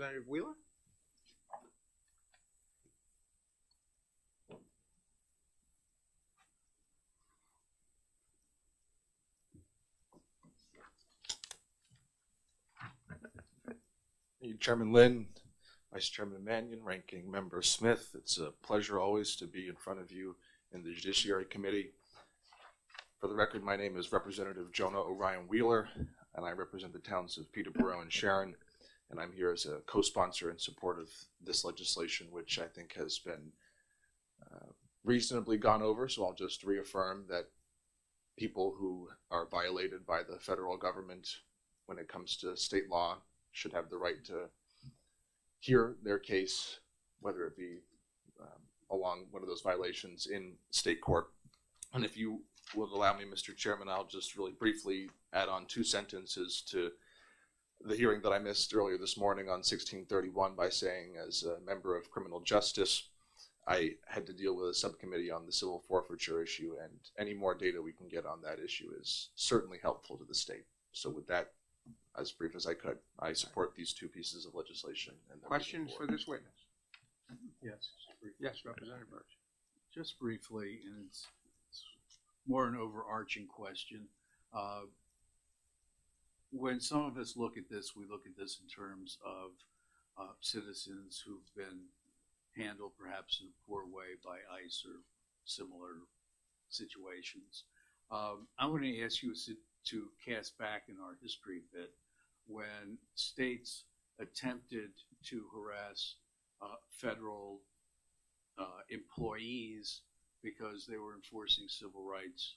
Representative Wheeler. Chairman Lynn, Vice Chairman Mannion, Ranking Member Smith, it's a pleasure always to be in front of you in the Judiciary Committee. For the record, my name is Representative Jonah O'Ryan Wheeler, and I represent the towns of Peterborough and Sharon, and I'm here as a co-sponsor in support of this legislation, which I think has been reasonably gone over, so I'll just reaffirm that people who are violated by the federal government when it comes to state law should have the right to hear their case, whether it be along one of those violations in state court. And if you will allow me, Mr. Chairman, I'll just really briefly add on 2 sentences to the hearing that I missed earlier this morning on 1631 by saying, as a member of criminal justice, I had to deal with a subcommittee on the civil forfeiture issue, and any more data we can get on that issue is certainly helpful to the state. So with that, as brief as I could, I support these 2 pieces of legislation. And Questions for this witness? Yes. Yes, Representative Birch. Just briefly, and it's more an overarching question. When some of us look at this, we look at this in terms of citizens who've been handled perhaps in a poor way by ICE or similar situations. I want to ask you to cast back in our history a bit when states attempted to harass federal employees because they were enforcing civil rights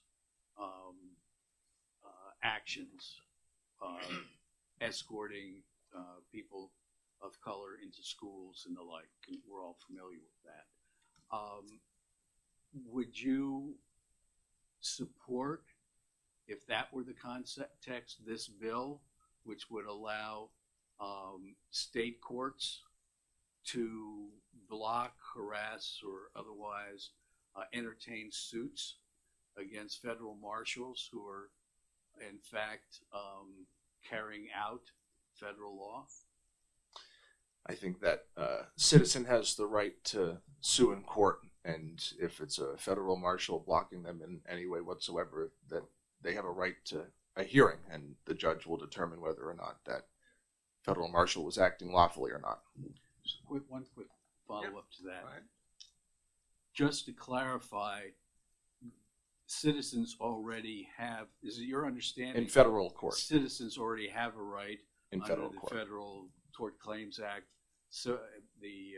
actions, escorting people of color into schools and the like. We're all familiar with that. Would you support, if that were the context, this bill, which would allow state courts to block, harass, or otherwise entertain suits against federal marshals who are in fact carrying out federal law? I think that citizen has the right to sue in court, and if it's a federal marshal blocking them in any way whatsoever, that they have a right to a hearing, and the judge will determine whether or not that federal marshal was acting lawfully or not. Just one quick follow-up to that. Go ahead. Just to clarify, citizens already have, is it your understanding? In federal court. Citizens already have a right In under federal the court. Federal Tort Claims Act, so the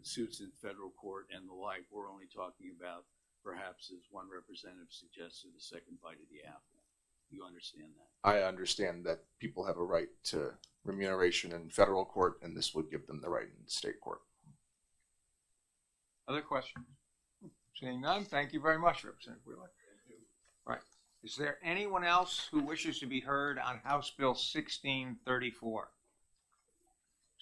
suits in federal court and the like. We're only talking about, perhaps as one representative suggested, a second bite of the apple. You understand that? I understand that people have a right to remuneration in federal court, and this would give them the right in state court. Other questions? Seeing none, thank you very much, Representative Wheeler. Right. Is there anyone else who wishes to be heard on House Bill 1634?